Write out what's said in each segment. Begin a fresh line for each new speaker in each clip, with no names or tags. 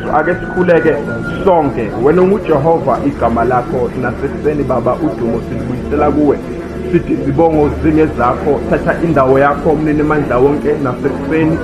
Jesu. Ake sikhuleke sonke. Wena unguJehova igama lakho, nasekuseni Baba udumo silibuyisela kuwe. Sithi zibongo zinge zakho, thatha indawo yakho umnini amandla wonke nasekuseni.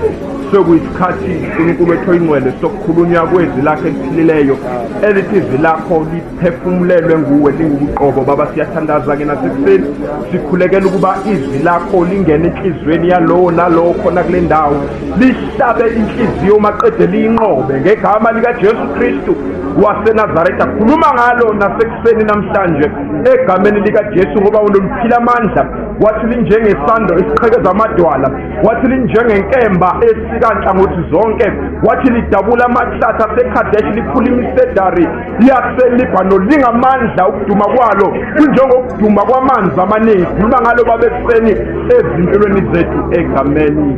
Sokuyisikhathi uNkulunkulu wethu oyingcwele sokukhulunywa kwezwi lakhe eliphilileyo, elithi izwi lakho liphefumulelwe nguwe lingubuqobo. Baba siyathandaza ke nasekuseni, sikhulekela ukuba izwi lakho lingene enhlizweni yalowo nalowo khona kule ndawo, lihlabe inhliziyo maqede liyinqobe ngegama likaJesu Kristu waseNazaretha. Khuluma ngalo nasekuseni namhlanje egameni likaJesu, ngoba unomphila amandla. Wathi linjengesando esiqhekeza amadwala, wathi linjengenkemba esikanhlangothi zonke, wathi lidabula amahlathi aseKhadeshi liphula imisedari yaseLibhano. Lingamandla ukuduma kwalo kunjengokuduma kwamanzi amaningi. Khuluma ngalo Baba ekuseni ezimpilweni zethu egameni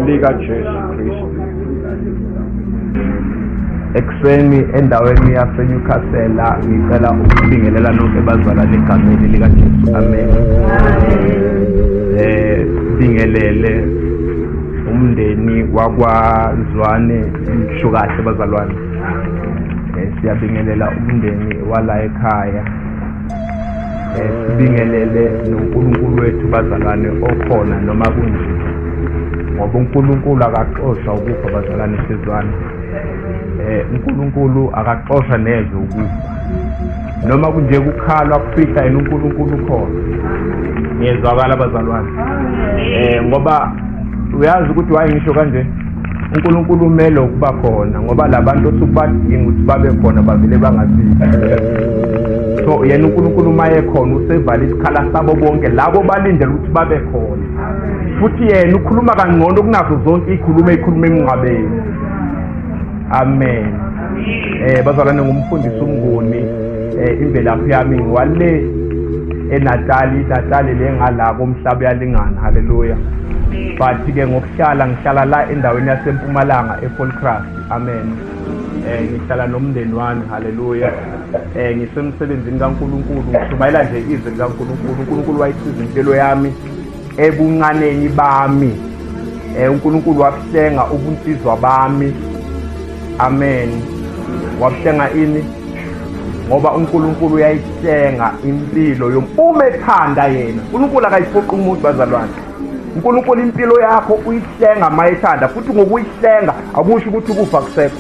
likaJesu Kristu. Ekuseni endaweni yaseNewcastle ngicela ukubingelela nonke bazalwane egameni likaJesu. Amen. Bingelele umndeni wakwaZwane msho kahle bazalwane. Siyabingelela umndeni wala ekhaya. Sibingelele noNkulunkulu wethu bazalwane okhona noma kunje, ngoba uNkulunkulu akaxosha ukufa bazalwane sizwana. uNkulunkulu akaxosha neze ukufa, noma kunje kukhalwa kufihla yena uNkulunkulu khona. Ngiyezwakala bazalwane, ngoba uyazi ukuthi waye ngisho kanje, uNkulunkulu umele ukuba khona ngoba labantu osubadinga ukuthi babe khona bavele bangafiki. So yena uNkulunkulu maye khona usevala isikhala sabo bonke labo balindele ukuthi babe khona, futhi yena ukhuluma kangcono kunazo zonke ikhuluma engcwabeni. Amen. Bazalwane, ngumfundisi uMnguni. Imvelaphi yami ngiwale eNatali le ngalako umhlaba yalingana. Haleluya. But ke ngihlala la endaweni yaseMpumalanga eFolkrust. Amen. Ngihlala nomndeni wami. Haleluya. Ngisemsebenzini kaNkulunkulu, ngishumayela nje izwi likaNkulunkulu. uNkulunkulu wayisiza impilo yami ebuncaneni bami. uNkulunkulu wahlenga ubunsizwa bami. Amen. Wahlenga ini? Ngoba uNkulunkulu uyayihlenga impilo uma ethanda yena. uNkulunkulu akayiphoqi umuntu bazalwane. uNkulunkulu impilo yakho uyihlenga mayethanda, futhi ngokuyihlenga akusho ukuthi ukufa kusekho.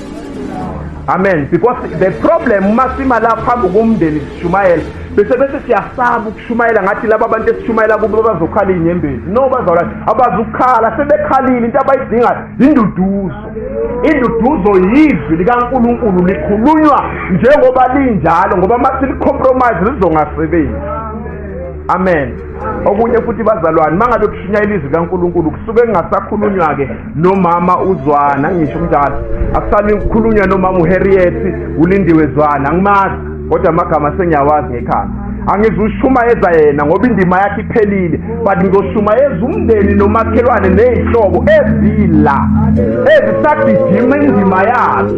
Amen. Because the problem masima la phambi komndeni sishumayela, bese siyasaba ukushumayela ngathi laba abantu esishumayela kubo bazokhala inyembezi. No bazalwane, abazukhala, sebekhalile. Into abayidinga induduzo. Induduzo yizwi likaNkulunkulu likhulunywa njengoba linjalo, ngoba masili compromise lizongasebenzi. Amen. Okunye futhi bazalwane, mangabe kushunyayela izwi likaNkulunkulu kusuke kungasakhulunywa ke nomama uZwana, ngisho njalo akusali ukukhulunywa nomama uHarriet uLindiwe Zwana, angimazi kodwa amagama sengiyawazi ngekhaya. Angizushumayeza yena ngoba indima yakhe iphelile, but ngizoshumayeza umndeni nomakhelwane nezihlobo ezila ezisagijima indima yazo.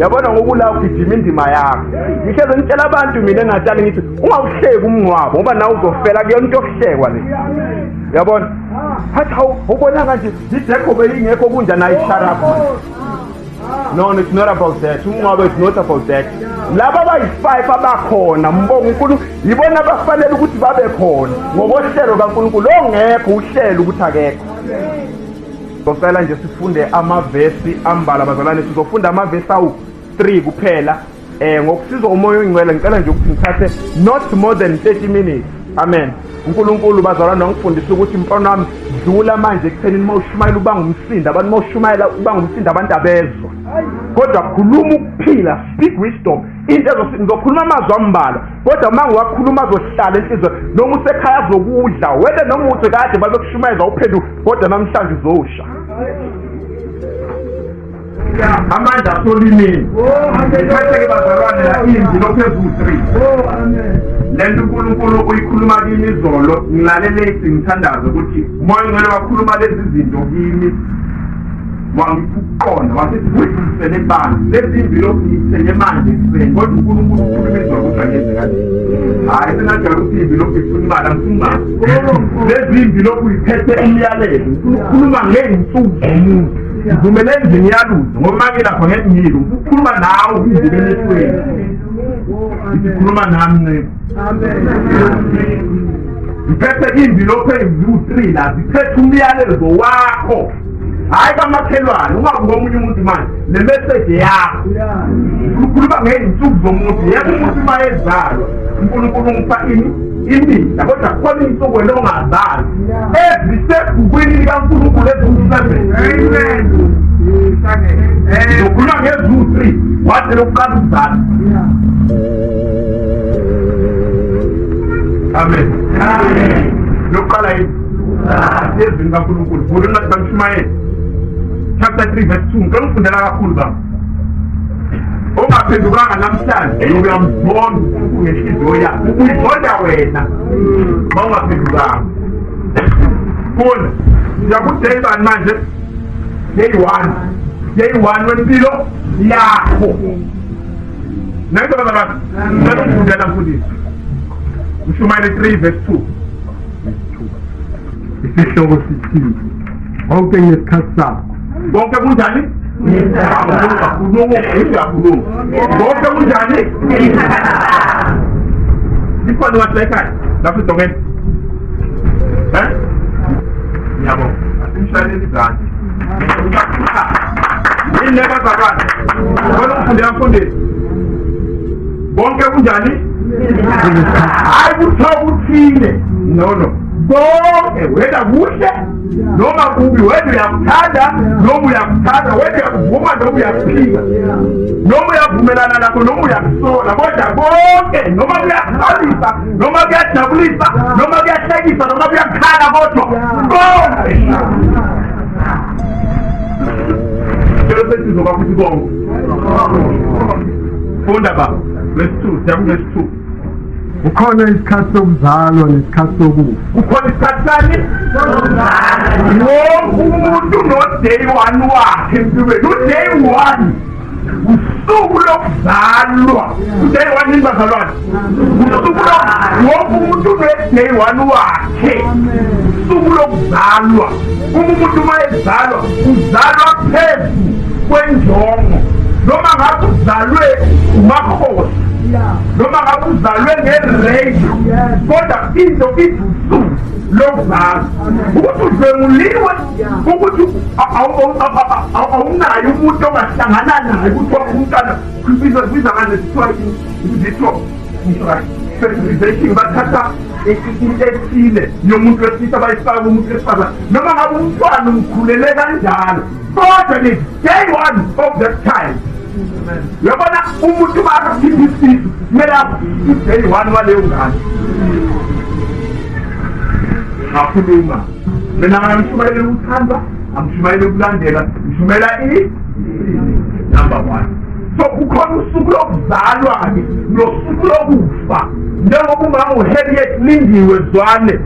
Yabona ngokula ugijima indima yakho. Ngihleze ngitshela abantu mina engatshali ngithi ungawuhleki umngcwabo ngoba nawe uzofela kuyona into yokuhlekwa le. Yabona? Hathi ubona kanje idekho beyingekho kunjani ayisharapu. No, it's not about that. Umngcwabo is not about that. Laba bayi-5 abakhona mbonga uNkulunkulu yibona abafanele ukuthi babe khona ngokohlelo kaNkulunkulu. Ongekho uhlelo ukuthi akekho. Socela nje sifunde amavesi ambala bazalwane. Sizofunda amavesi awu-3 kuphela. Ngokusizwa umoya oyingcwele ngicela nje ukuthi ngithathe not more than 30 minutes. Amen. uNkulunkulu bazalwane wangifundisa ukuthi mfana wami dlula manje ekuthenini mawushumayela uba ngumsindo. Abantu mawushumayela uba ngumsindo abantu abezwa, kodwa khuluma ukuphila, speak wisdom. Into ngizokhuluma amazwi ambalwa, kodwa uma ngiwakhuluma azohlala enhlizweni. Noma usekhaya azokudla wena noma uthi kade babekushumayeza uphenduka, kodwa namhlanje uzosha. Amandla asolimini. Ngithathe ke bazalwane la imbi lophezulu 3. Amen. Lento uNkulunkulu uyikhuluma kimi izolo, ngilalele ngithandaza ukuthi moya ngene wakhuluma lezi zinto kimi. Wangikuqonda wasithi kuyisele bani. Lezi imbi lokuyithenye manje kuseni, kodwa uNkulunkulu ukhuluma izolo ukuthi angenze kanje. Hayi senajala ukuthi imbi lokuyikhuluma ngimali. Lezi imbi lokuyiphethe umyalelo. uNkulunkulu ukhuluma ngeensuku zomuntu. ngivumele endlini yaluzo ngoba manje lapha ngengiyilo ukukhuluma nawe ungibukele ehlweni ngikhuluma nami ngiphethe imvilopho eziwu-3 la ziphethe umyalezo wakho hayi kamakhelwane ungakuba omunye umuntu manje le message yakho ukhuluma ngey'nsuku zomuntu yebo umuntu uma ezalwa uNkulunkulu ungipha imizwa kodwa khona iy'nsuku wena ongazazi ezisebhukwini likaNkulunkulu eziwu-7 zokhuluma ngeziwu-3 wathi lokuqala ukuzala amen lokuqala yini ezini kaNkulunkulu vula incwadi kaMshumayeli chapter 3 verse 2 ngicela ufundela kakhulu baba ongaphendukanga namhlanje uyamzonda ngenhliziyo yakho uyizonda wena ma ungaphendukanga funda siyakuday bani manje day 1 wempilo yakho nanto bazalwane ngicela ufundela mfundisi Mshumayeli 3 verse 2 isihloko sithi konke ngesikhathi sakho konke kunjani konke kunjani ikhona wasekhaya lapho idongeni yabo asimshayeleli izandla ineba zakade khona ufundela mfundisi konke kunjani hayi kuthiwa kuthile no konke wena kuhle noma kubi wena uyakuthanda noma uyakuthanda wena uyakuvuma noma uyakuphika noma uyavumelana nakho noma uyakusola kodwa konke noma kuyakhalisa noma kuyajabulisa noma kuyahlekisa noma kuyakhala kodwa konke ngicela sizoba kuthi konke funda baba verse 2 jamu verse 2 ukhona isikhathi sokuzalwa nesikhathi sokufa ukhona isikhathi sani wonke umuntu no-day 1 wakhe empilweni u-day 1 usuku lokuzalwa u-day 1 yini bazalwane usuku wonke umuntu no-day 1 wakhe usuku lokuzalwa umuntu uma ezalwa uzalwa phezu kwenjongo noma ngabe uzalwe umakhosi noma ngabe uzalwe ngereji kodwa into idusu lokuzalwa ukuthi udlenguliwe ukuthi awunayo umuntu ongahlangana naye kuthiwa umntwana biza ngazithiwa fertilization bathatha into ethile yomuntu wesilisa bayifaka umuntu wesifazane noma ngabe umntwana umkhulele kanjalo kodwa the day 1 of that time yabona umuntu bakakhipha isisu kumele i-day 1 waleyo ngane ngakhuluma mina ngamshumayele ukuthandwa amshumayele ukulandela mshumela number 1 so ukhona usuku lokuzalwa-ke nosuku lokufa njengoba umama uHarriet Lindiwe Zwane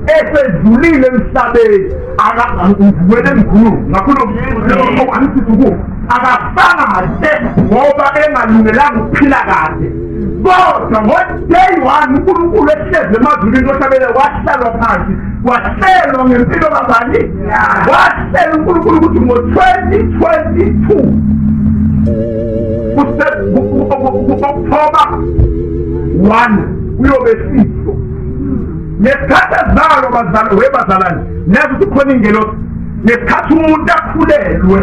esedlulile emhlabeni akuvele emkhulu ngakhuluma angisithuku akafanga kahle ngoba engalungelanga ukuphila kahle kodwa ngo-day 1 uNkulunkulu ehlezi emazulwini ohlabele wahlalwa phansi wahlelwa ngempilo kabani wahlela uNkulunkulu ukuthi ngo-2022 October 1 uyobe sifo nesikhathi ezalo bazalwane neza ukuthi khona ingelosi nesikhathi umuntu akhulelwe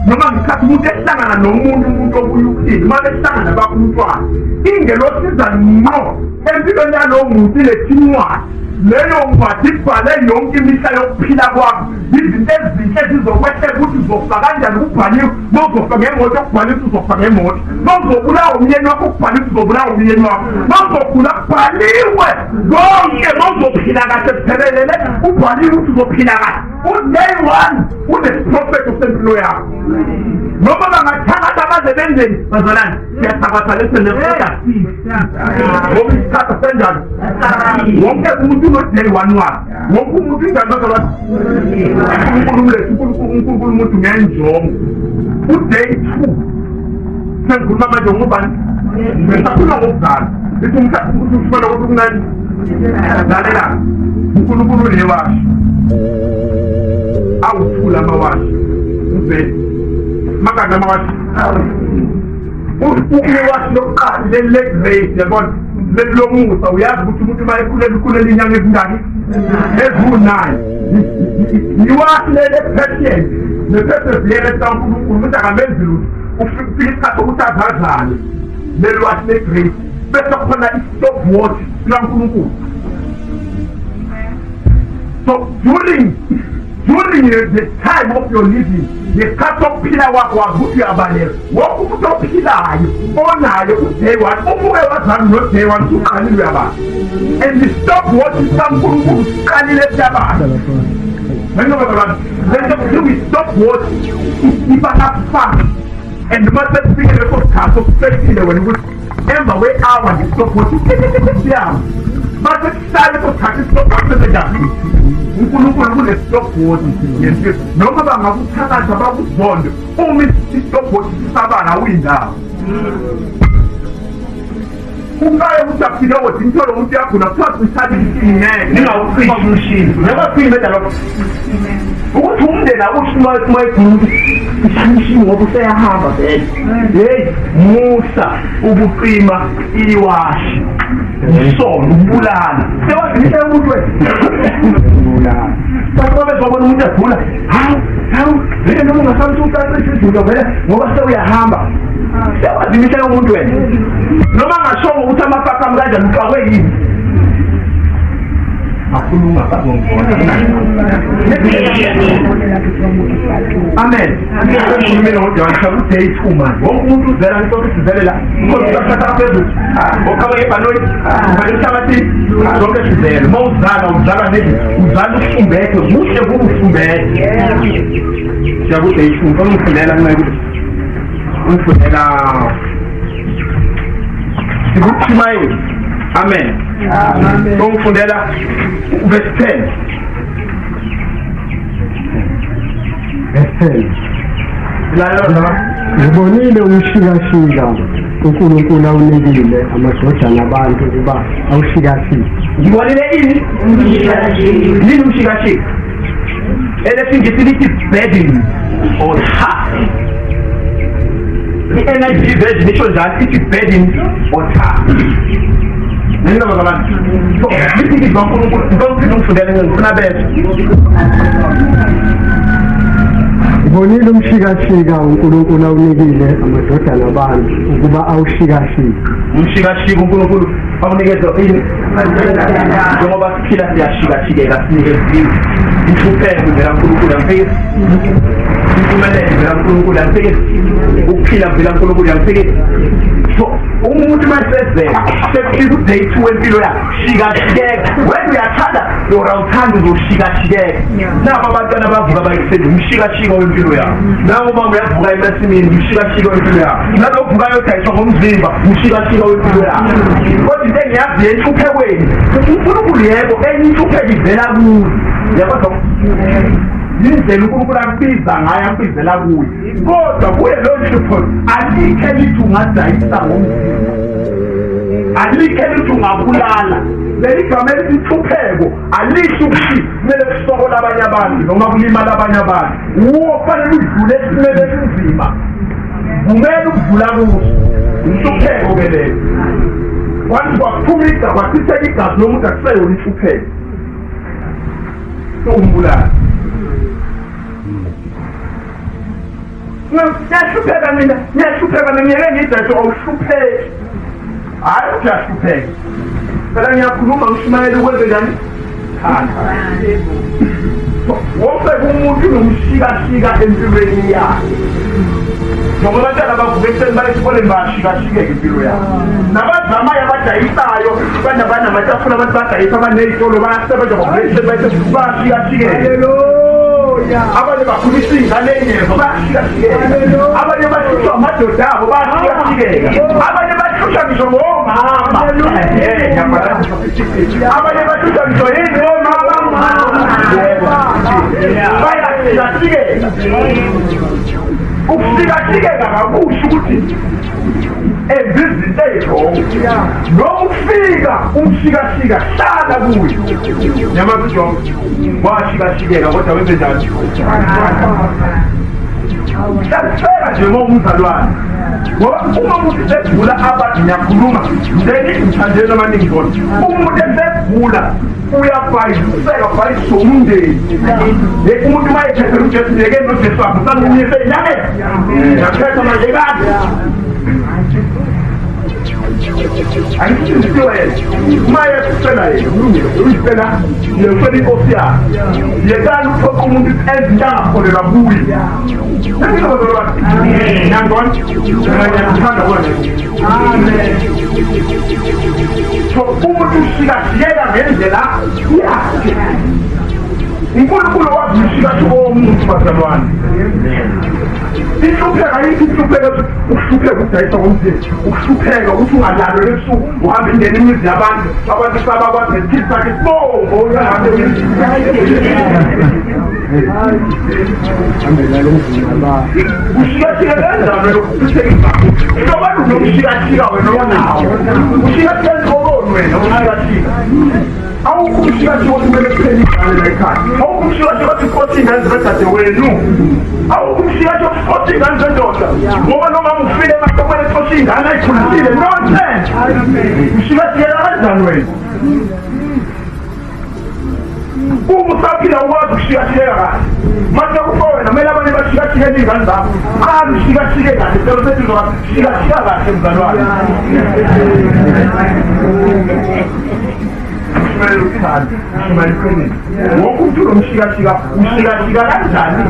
noma ngesikhathi umuntu ehlangana nomunye umuntu obuyukhile noma behlangana nabakhulutwana ingelosi iza ngqo empilweni yalowo muntu ilethincwadi leyo ncwadi ibhale yonke imihla yokuphila kwakho izinto ezinhle zizokwehlela ukuthi uzofa kanjani kubhaliwe nozofa ngemoto okubhaliwe uzofa ngemoto nozobulawa umyeni wakho okubhaliwe uzobulawa umyeni wakho nozogula kubhaliwe konke nozophila kahle kuphelelele kubhaliwe ukuthi uzophila kahle u-day 1 unesiphrofethi osempilo yakho noma bangathakatha baze benzeni bazalwane siyathabatha lesenefota ngoba isikhathi senjani wonke umuntu no-day 1 wakhe wonke umuntu injani bazalwane uNkulunkulu umuntu ngenjongo u-day 2 sengikhuluma manje ngobani ngisakhuluma ngokuzala lithi umfana ukuthi kunani zalela uNkulunkulu newashi awuthula amawashi ubhele magama wathi uwathi lokuqala le-grace yabona lomusa uyazi ukuthi umuntu uma ekhulela inyanga ezingaki eziwu-9 yiwathi le-patient ne-persevere kaNkulunkulu umuntu akamenzi lutho ufika isikhathi sokuthi azazane lelwathi le-grace bese khona i-stop watch kaNkulunkulu. So during the time of your living, ngesikhathi sokuphila kwakho wazi ukuthi uyabaleka wonke umuntu ophilayo onayo uday one umuke wazana no-day one suqalile uyabala and the stop watch kaNkulunkulu siqalile siyabala. Lento stop watch iba lapha and mase kufike leso sikhathi sokusekhile wena ukuthi emva kwe-hour nge-stop watch siyama mase kusale leso sikhathi stop watch sezendabili uNkulunkulu kune-stop watch yesizwe noma bangakuthakatha bakuzonde uma i-stop watch sisabala awuyindawo kungaye ukuthi afike wothi ngithole umuntu yakhona kuthiwa cishathi ningawucishi umshini nengafiki bedalokho ukuthi umndeni awushimayeguluti ishishini ngoba useyahamba vele heyi musa ubuqima iwashi isono ukubulala sewazimisha umuntu webulala bathi bezobona umuntu egula hawu vele noma ungasamthi uqaqishizinto vele ngoba sewuyahamba sewazimisha umuntu wena noma ngashongo ukuthi amafaka amkanjani uxakwe yini akhuluma bazongibona amen akhulumile ngoJohn chapter 2 man wonke umuntu uzela ngisizela inkosi kasatha phezulu okaba ebhanoni ngalihlabathi zonke sizele mawuzala nini uzala ufumbethe kuhle kubufumbethe siyakude ifundo ngifundela kumele ngifundela sikuchimayeli amen ngifundela verse 10
ngibonile umshikashika uNkulunkulu awunikile amadodana abantu ukuba awushikashike.
Ngibonile ini umshikashika elesingisi lithi burden or task. I-NIV version isho njalo ithi burden or task. Nina bazalwane so lithi ngizwaNkulunkulu ngizofuna ngifundele ngifuna bese
ngibonile umshikashika uNkulunkulu awunikile amadodana abantu ukuba awushikashike.
Umshikashika uNkulunkulu awunikeza ini njengoba siphila siyashikashikeka sinikeza inhlupheko vela uNkulunkulu amfike impumelelo vela uNkulunkulu amfike ukuphila vela uNkulunkulu amfike. So umuntu masezela sekufika uday 2 empilo yakhe shikashikeka wena uyathanda yora uthanda uzoshikashikeka nabo abantwana bavuka bayisele umshikashika wempilo yakho nawo uma uyavuka emasimini umshikashika wempilo yakho nalovuka yodayiswa ngomzimba umshikashika wempilo yakho kodwa into engiyazi yenhluphekweni uNkulunkulu yebo enye inhlupheko ivela kuyo yabona indlela uNkulunkulu akubiza ngayo ambizela kuyo kodwa kuye lo nhlupho alikhe lithi ungadayisa ngomzimba alikhe lithi ungabulala leli gama elithi inhlupheko alisho ukuthi kumele kusokola abanye abantu noma kulimala abanye abantu ufanele udlule esimele esinzima kumele ukudlula kuso inhlupheko ke leyo kwathi kwaphumisa kwathitheka igazi lomuntu akuseyona inhlupheko sokumbulala ngiyahlupheka mina ngeke ngidayise awuhlupheki hayi uyahlupheka phela ngiyakhuluma ngishumayela ukwenze njani wonke umuntu unomshikashika empilweni yakhe noma abantwana bavuka ekuseni baye esikoleni bayashikashikeka impilo yabo nabazamayo abadayisayo banamatafula abantu badayisa abaney'tolo bayasebenza bayashikashikeka abanye bakhulisa iy'ngane ey'nyezo bayashikashikeka abanye bahlushwa amadoda abo bayashikashikeka abanye bahlushwa ngisho ngomama abanye bahlushwa ngisho yini omama bayashikashikeka ukushikashikeka kakusho ukuthi ezizinto ey'rongo noma ukufika umshikashika hlala kuyo nyamazi uJohn washikashikeka kodwa wenze njani Siyacela nje ngomzalwane ngoba uma umuntu segula abantu ngiyakhuluma njeni ngithandela amaningi khona umuntu esegula uyabhayiseka bhayisa umndeni umuntu uma ethethela ujesu yekeni nojesu wakho sanginyise nyake ngakhetha manje kade angitshintshwe uma yesicela yena ulungile uyicela yecela inkosi yakhe yekani uthoka umuntu ezinto angakholelwa kuye nangona ngiyakuthanda kona so umuntu ushikashiyeka ngendlela yakhe uNkulunkulu wazishikathi womuntu bazalwane ihlupheka yiphi ihlupheka ukuhlupheka ukudayisa komthetho ukuhlupheka ukuthi ungalalo lesuku uhambe ingene imizi yabantu sabakwazetisa ke bongo ushikashika kanjani lokuhluphekisa abantu nokushikashika wena onawo ushikashika enkoloni wena ushikashika awukushikashika ukuthi kumele kuphele ingane ekhaya awukushikashika ukuthi kukhothe ingane zikadade wenu awukushikashika ukuthi kukhothe ingane zendoda ngoba noma ufile emahlomweni kukhothe ingane ayikhulisile nonsense ushikashikela kanjani wena uma usaphila ukwazi ukushikashikeka kahle manje kufa wena kumele abanye bashikashikele iy'ngane zakho qala ushikashike kahle selo sethi shikashika kahle mzalwane kumele uthande kumele uqinise wonke umuntu unomshikashika ushikashika kanjani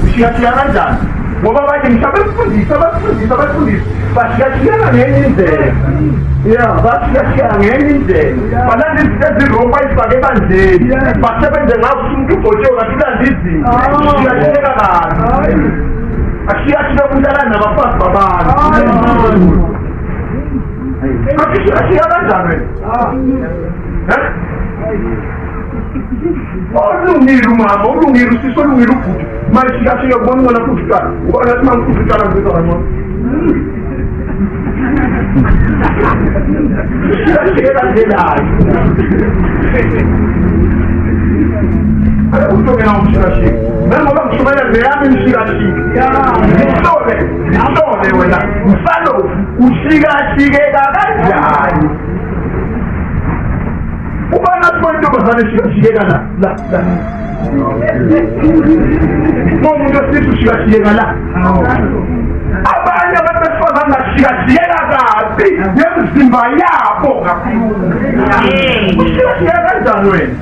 ushikashika kanjani ngoba abanye ngisho abafundisi bashikashikela ngenye indlela bashikashikela ngenye indlela balanda izinto ezirong bayifake ebandleni basebenze ngazo umuntu ubhotshiwe kanti ulanda izinto ushikashikeka kabi ashikashike umntalane nabafazi babantu ashikashika kanjani wena olungile umama olungile usisi olungile ubhuti mayishikashike kubona ngona kuvikala ubona ukuthi mangivuvikala ngizizwa kancane shikashike kanjelayo utongena umshikashike mengoba ngishumela neyami imshikashike ngihlole wena msalovu ushikashikeka kanjani ubana kubantombazane shikashikeka la umuntu esithi ushikashikeka la abanye abantu besifazane bashikashikeka kabi nemizimba yabo kakhulu ushikashikeka kanjani wena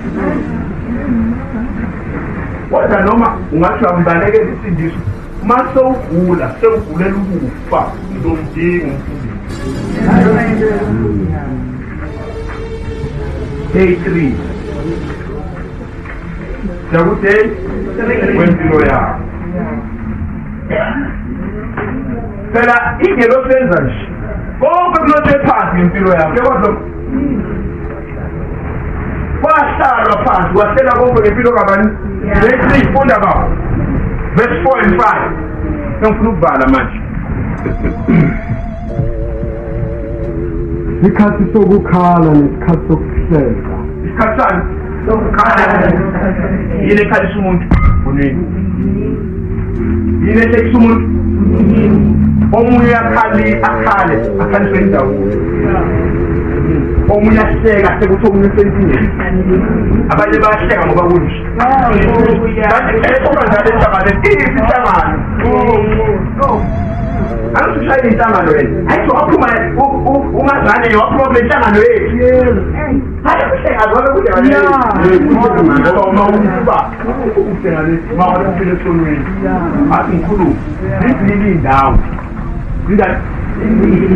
kodwa noma ungathi uyambalekela isindiso uma sewugula sewugulela ukufa ngizomdinga umfundisi Day 3 Day kwempilo yakho phela ingelo senza nje konke kulothe phansi ngempilo yakho kodwa kwahlalwa phansi kwahlela konke ngempilo kabani Day 3 funda baba verse 4 and 5 ngifuna ukubhala manje
isikhathi sokukhala nesikhathi sokuhleka
isikhathi sokukhala yini ekhalisa umuntu kunini yini ehlekisa umuntu omunye akhaliswe indawulo omunye ahleka sekuthi omunye usempilweni abanye bayahleka ngoba kunje kanti esomanjalo enhlangano isihlangano angisushayela inhlangano wena ayithi waphuma ungazane waphuma kule nhlangano yethu hayi kuhleka ngoba kude ngoba uma ukuba ukuhlangane mawona kuphile esonweni athi ngikhuluma zizinile iy'ndawo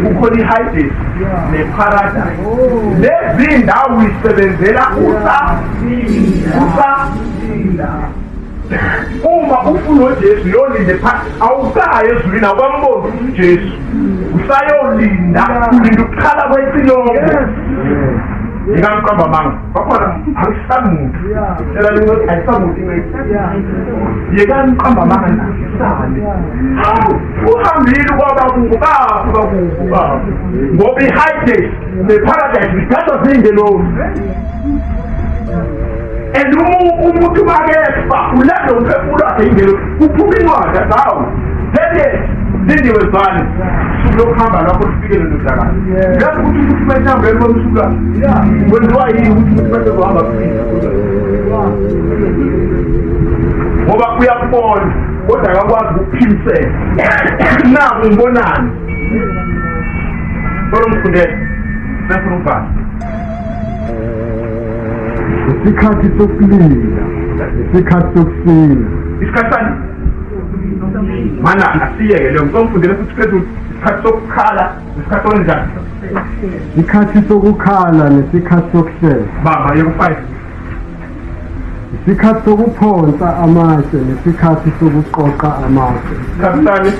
kukhona i-hydis ne-paradise lezi iy'ndawo uyisebenzela usasinda uma ufuna uJesu yolinde awukayo ezulwini awukwamboni uJesu usayolinda ulinda ukuqala kwempilonke ngikamqamba manga bakhona angisamuntu phela lento ayisamuntu yekamqamba manga nasisane uhambile kwabakuba ngoba i-hydis ne-paradise bigadwa zingelosi and umuntu makefa ulapho umphefumulo wakhe ingelo kuphuma incwadi zawo then zindiwe zibani sokuhamba lapho sifikele nodakala lapho ukuthi umuntu manje bomsuka wenziwa yini ukuthi umuntu manje uhamba kuphila ngoba uyabona kodwa akakwazi ukuphimisela naku ngibonani Mfundele, sefuna ukubhala.
Isikhathi sokulinda, isikhathi sokusina.
Isikhathi sani? Mana asiyeke leyo ngomfundele futhi phezulu isikhathi sokukhala, isikhathi sokwenzani?
Isikhathi sokukhala nesikhathi sokuhleka.
Baba yeko 5.
Isikhathi sokuphonsa amatshe nesikhathi sokuqoqa amatshe.
Isikhathi sani?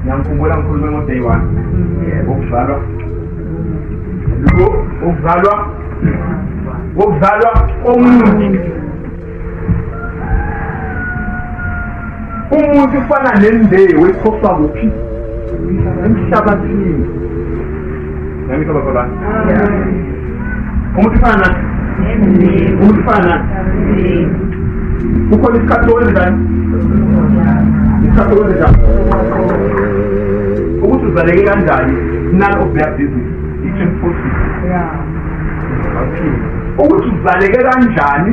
Ngiyakhumbula ngikhulume ngo-day 1 wokuzalwa komuntu umuntu ufana nembewu ephoswa kuphi emhlabathini yamisa bakolani umuntu ufana umuntu ufana ukhona isikhathi sokwenzani isikhathi sokwenzani ukuthi uzaleke kanjani none of their business each and for ukuthi uzaleke kanjani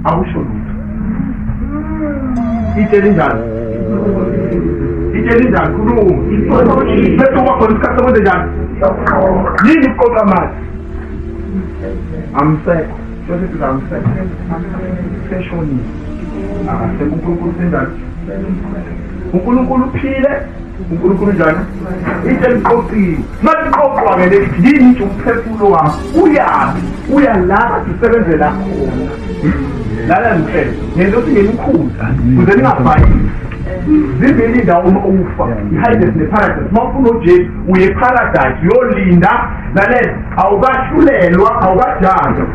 akusho lutho itshela njani khuluma bese ubakhona isikhathi sokwenze njani yini ukuqoqa amali amsekho sosethi amsekho seshonile akasekho uNkulunkulu senjani uNkulunkulu uphile uNkulunkulu njani itshela iqoqiwe masiqoqwa-ke lethi yini nje umphefumulo wami uya la sisebenzela khona lala ngihlele ngenza ukuthi ngemikhuza kuze ningafani zimbili indawo uma ufa i-Hades ne-Paradise uma ufuna ujesu uye e-Paradise uyolinda lalela awukahlulelwa awukajazwa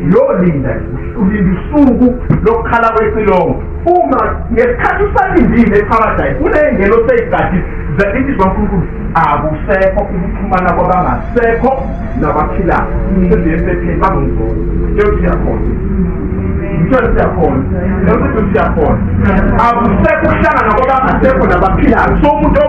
uyolinda ulinda usuku lokukhala kwexilongo uma ngesikhathi usalindile e-Paradise kuney'ngelo seyigadile zaintizwa uNkulunkulu akusekho ukuxhumana kwabangasekho nabaphilayo seziyesetheni bangumzolo njengokuthi siyakhona Mthola siyakhona, nokuthi siyakhona. Akusekho ukuhlangana kwabangasekho nabaphilayo. So umuntu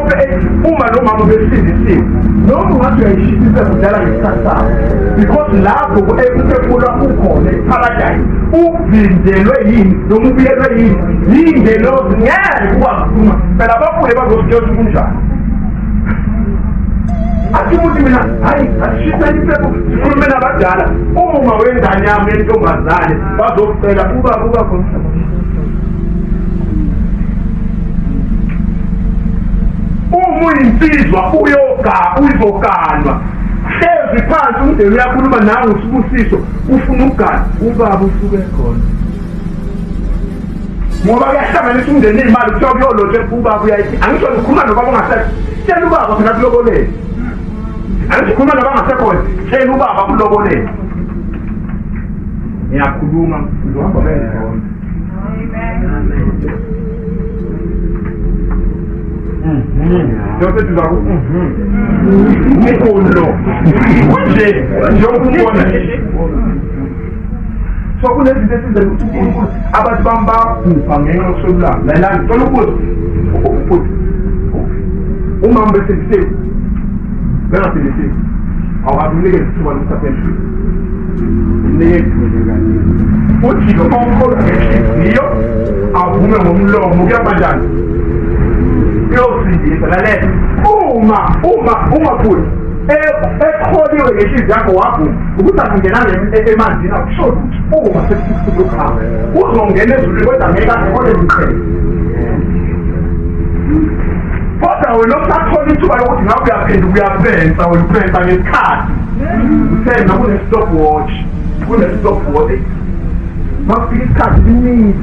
uma lo mama besindisiwe, noma ungathi uyayishisa kudala ngesikhathi sakho. Because lapho umphefumulo ukhona e-Paradise, uvinjelwe yini, noma ubuyelwe yini, yingelosi ngeke ukwazi ukukhuluma. Phela abafundi bazositshela kunjani. Athi mina hayi ashisa impepho sikhulume nabadala uma wengane yami yentombazane bazocela kuba khona uma uyinsizwa uzoganwa hlezi phansi umdeni uyakhuluma nawe usibusiso ufuna ukugana ubaba usuke khona ngoba kuyahlanganisa umndeni imali kuthiwa kuyolotshe ubaba uyayithi angisho ngikhuluma nobaba ongasekho tshela ubaba phela kulobolele angikhuluma nabangasekhona tshela ubaba kulobolele ngiyakhuluma ngizohamba beyona Joseph Zulu umkhondo nje njengokubona so kunezinto ezenza ukuthi uNkulunkulu abantu bambabhupha ngenxa yokusolulama lalana ngicela ukuthi umama besekise bengaphilisi awabuleke ithuba lokusaphendula nekule kanye futhi noma ukholwa ngenhliziyo avume ngomlomo kuyaba njani uyosindisa lalela uma futhi ekholiwe ngenhliziyo yakho wavuma ukuthi akungenanga emanzini akusho ukuthi uma sekusukukhamba uzongena ezulwini kodwa ngeke akhole ziqhele kodwa wena usathola ithuba lokuthi ngabe uyaphenduka uyapensa wena upensa ngesikhathi uthenga kune-stopwatch makufika isikhathi siningi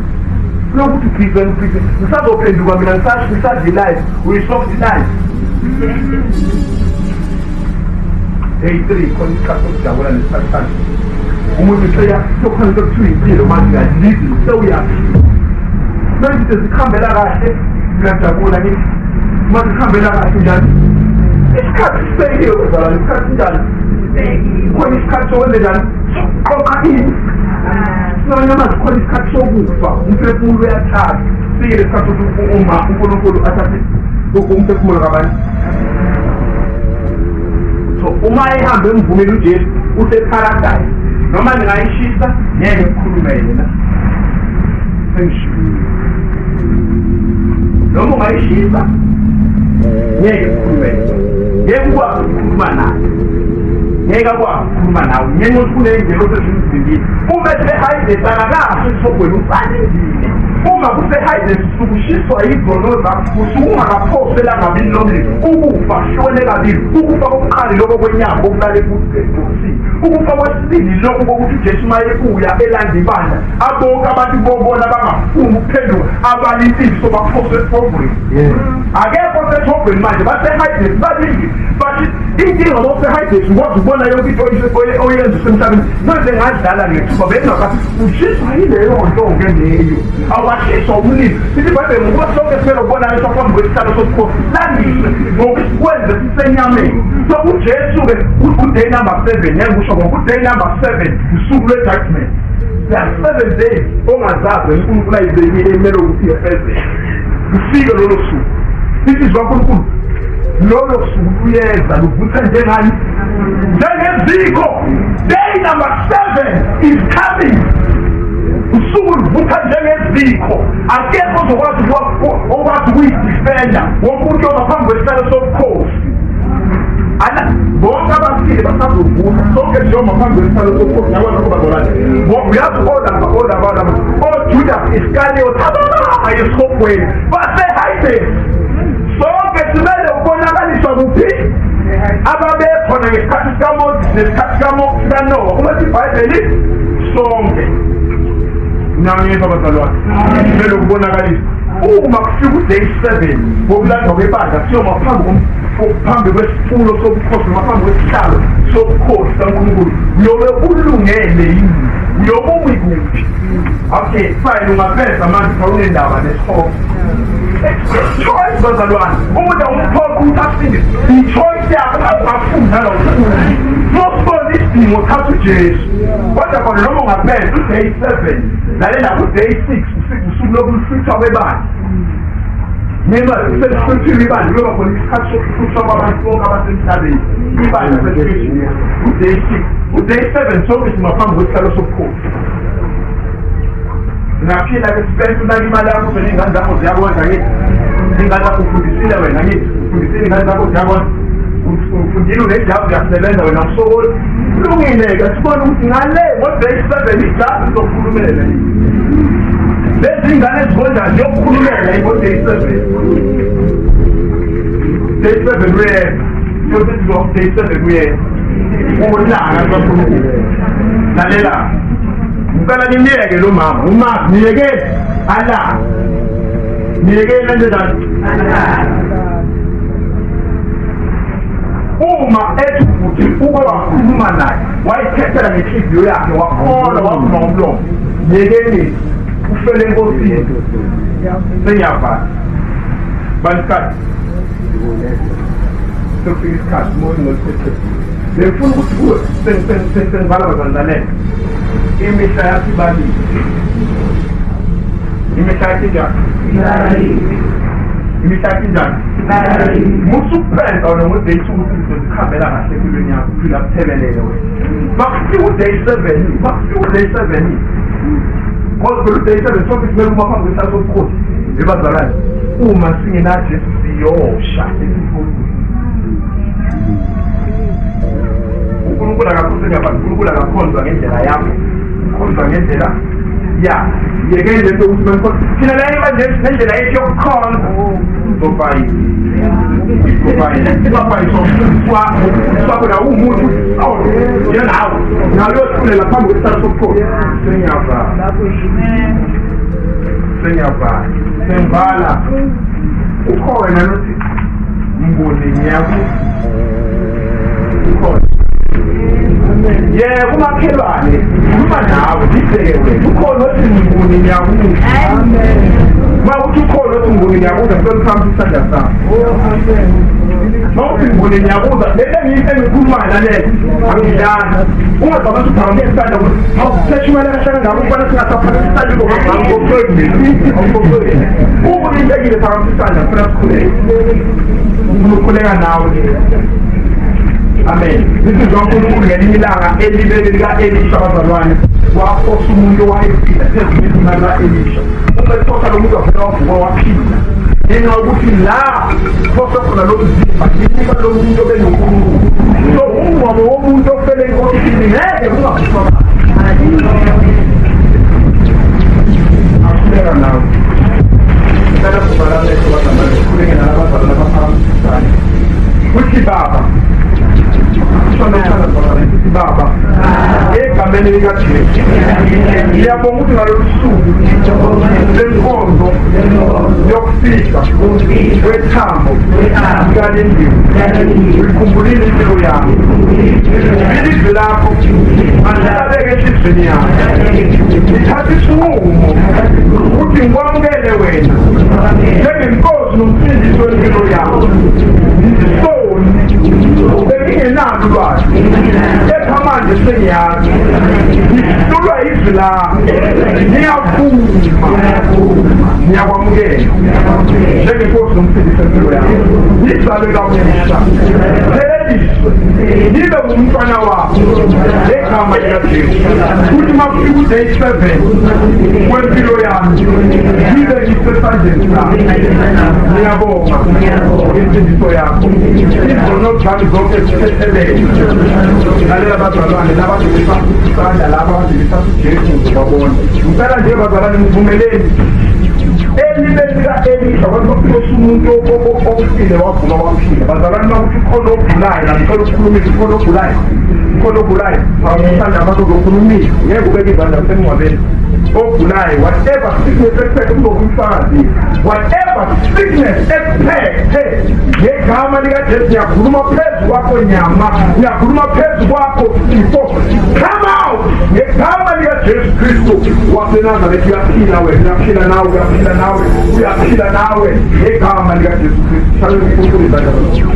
kunokuthi ubhize ngisazophenduka mina ngisadlilayo uyi-softlife 83 khona isikhathi sokujabula nesikhathi sakhe umuntu seyakukhanisa kuthiwa impilo manje uyalizi sewuyaphila manje sezikhambela kahle ngiyajabula ngithi manje zikhambela kahle njani isikhathi sibekiwe bezalwane isikhathi njani khona isikhathi sokwenze njani sokuqoqa ini sinonyama zikhona isikhathi sokufa umphefumulo uyathatha sikile isikhathi sokuthi uma uNkulunkulu athathe umphefumulo kabantu so uma ehambe emvumeni uJesu useparadise noma ningayishisa ngeke ukukhulume yena noma ungayishisa ngeke ukukhulume ngeke ukwazi ukukhuluma naye ngeke akwazi ukukhuluma nawe ngenxa yokuthi kuney'ndlela osezimzimbini uma esehayidesana kahle esogwini ufanelile uma kusehayidesi usushiswa yidrono zakho usuke ungakaphosela ngabili lomlilo ukufa hlone kabili ukufa kokuqala lokho kwenyama okulala ebusini ukufa kwesibili lokho kokuthi uJesu mayebuya elanda ibandla abonke abantu bobona bangafuni ukuphenduka abalimpilo baphoswe esogwini akekho sesogwini manje basehayidesi babili bathi inkinga bosehayidesi ukwazi ukubona yonke into oyenza usemhlabeni manje ngadlala ngethuba bengakathi ushiswa yileyo ntonke leyo awashiswa umlilo sithi babe ngoba sonke sifela ukubona into phambi kwesihlalo sobukhosi landiswe ngokwenze sisenyameni so uJesu-ke uday number 7 ngiyakusho ngokuday number 7 usuku lwe-judgment 7 days ongazazi uNkulunkulu ayibekile emele ukuthi efeze ufike lolo suku izizwa kaNkulunkulu lolo suku luyeza luvutha njengani njengeziko day number 7 is coming usuku luvutha njengeziko akekho ozokwazi ukuyidifenda wonke umuntu ongaphambi kwesihlalo sobukhosi bonke abafile basazovutha sonke njengoba phambi kwesihlalo sobukhosi nyakwazi ukuba ngolani uyazi olaba oJudas Iscariot ababanga esogweni basehayidesi sonke simele ukubonakaliswa kuphi ababekhona ngesikhathi sikaMoses nesikhathi sikaNoah uma siBhayibheli sonke nangiyezwa bazalwane simele ukubonakaliswa uma kufika uday 7 ngokulandwa kwebandla siyoma phambi kwesifulo sobukhosi ngaphambi kwesihlalo sobukhosi kaNkulunkulu uyobe ulungele yini uyobe umikuphi okay fine ungaveza manje kawunendaba nesihoko choice bazalwane umuntu awumphoqa ukuthi asindise i-choice yakho ungafunda lawukhulu nosibona isidingo thatha uJesu kodwa khona noma ungaveza uday 7 lalela kuday 6 usuku lokuhlwithwa kwebandla noma sesifundile ibandla loba khona isikhathi sokuhlwithwa kwabantu bonke abasemhlabeni ibandla sesifundile uday 7 sonke simaphambi kwesihlalo sobukhosi naphila ke sipensa unake imali yakho uvele iy'ngane zakho ziyakwenza ngithi iy'ngane zakho ufundisile wena ngithi ufundisile iy'ngane zakho ziyakwenza ufundile unejabu uyasebenza wena usokoli kulungile-ke sibone ukuthi ngale ngoday 7 ijabu zokukhulumela lezi iy'ngane ezikonjani ziyokukhulumela ngoday 7 day 7 uyeza siyosethi day 7 uyeza ukulanga kaNkulunkulu lalela ngicela nimyeke lo mama uMark niyekele ala niyekele kanjani uma ethi ukuthi uke wakhuluma naye wayikhethela ngenhliziyo yakhe wakholwa wakhuluma ngomlomo niyekele ufele enkosini sengiyavala basikhathi sokufika isikhathi umuntu ngoliphethe befuna ukuthi kuwe sengivala bazandalela imihla yakho ibalile imihla yakho injani imihla yakho injani musukuphenda wena ngoday 2 ukuthi zizozikhambela kahle empilweni yakho uphila kuphelelele wena bakufika uday 7 bakufika uday 7 kodwa uday 7 sonke simele uma phambi kwesihlalo sobukhosi bebazalwane uma singenaJesu siyosha esifundweni uNkulunkulu akakhonzwa ngendlela yakho ukhonzwa ngendlela yakho yekele lento ukuthi manje thina la manje ngendlela yethu yokukhonza uzofayile swakho la umuntu njengawo nawe uyothulela phambi kwesihlalo sobukhosi sengiyavala ukhona nothi Mnguni ngiyakukhona kumakhelwane ngikhuluma nawe ngibheke wena ukhona othi Mnguni ngiyakuza ma uthi ukhona othi Mnguni ngiyakuza ngizolithamba isandla sakho ma uthi Mnguni ngiyakuza lento engikhulumayo naleyo angidlali ungazama ukuphakama isandla awuseshumela kahlanga ngabo ukubona singasaphakama isandla ubulindekile phakama isandla funa sikhuleka nawe. Amen. This is uNkulunkulu ngelinye ilanga elibele lika-Elisha abazalwane wafosa umuntu owayefika phezu kwezimali ka-Elisha. Uma efosa lo muntu wavela wavuka waphila. Ngenxa yokuthi la fosa khona lo mzimba nginika lo muntu obenoNkulunkulu. So umngcwabo womuntu ofele enkosini ngeke ungavuswa kahle. Akhuleka nawe. Ngicela sibalale abazalwane sikhuleke nalabazalwane abaphakathi. Kuthi baba Baba, egameni likaJesu ngiyabonga ukuthi ngalolu suku lenkonzo yokufika kwethambo likalindini ngikhumbulile impilo yami ilizwi lakho andilabeke enhliziyweni yami ngithatha isinqumo ukuthi ngikwamukele wena njengenkosi nomsindisi wempilo yami bengingenalo ulwazi kepha manje sengiyazi ngihlulwa izwi lami ngiyavuma ngiyakwamukela njengenkosi nomsindisi wempilo yami ngizalwe kabusha pheliswe ngibe ngumntwana wakho ngegama likaJesu kuthi makufika uday 7 kwempilo yami ngibe ngisesandleni sakho ngiyabonga ngensindiso yakho izono zami zonke ziphethelele lalela bazalwane labadlulisa isandla laba abadlulisa uJesu ngibabona ngicela nje bazalwane ngivumeleni elibeni lika-Elisha kwakufika umuntu ofile wavuma waphila bazalwane bakuthi khona ogulayo namkhona ukukhulumisa khona ogulayo awusanda abazokhulumisa ngeke ubeke izandla semngcwabeni ogulayo whatever sickness ekuphethe kuzokufakazi whatever sickness ekuphethe ngegama likaJesu ngiyakhuluma phezu kwakho nyama ngiyakhuluma phezu kwakho sifo come out ngegama likaJesu Kristu waseNazaretha uyaphila wena uyaphila nawe ngegama likaJesu Kristu.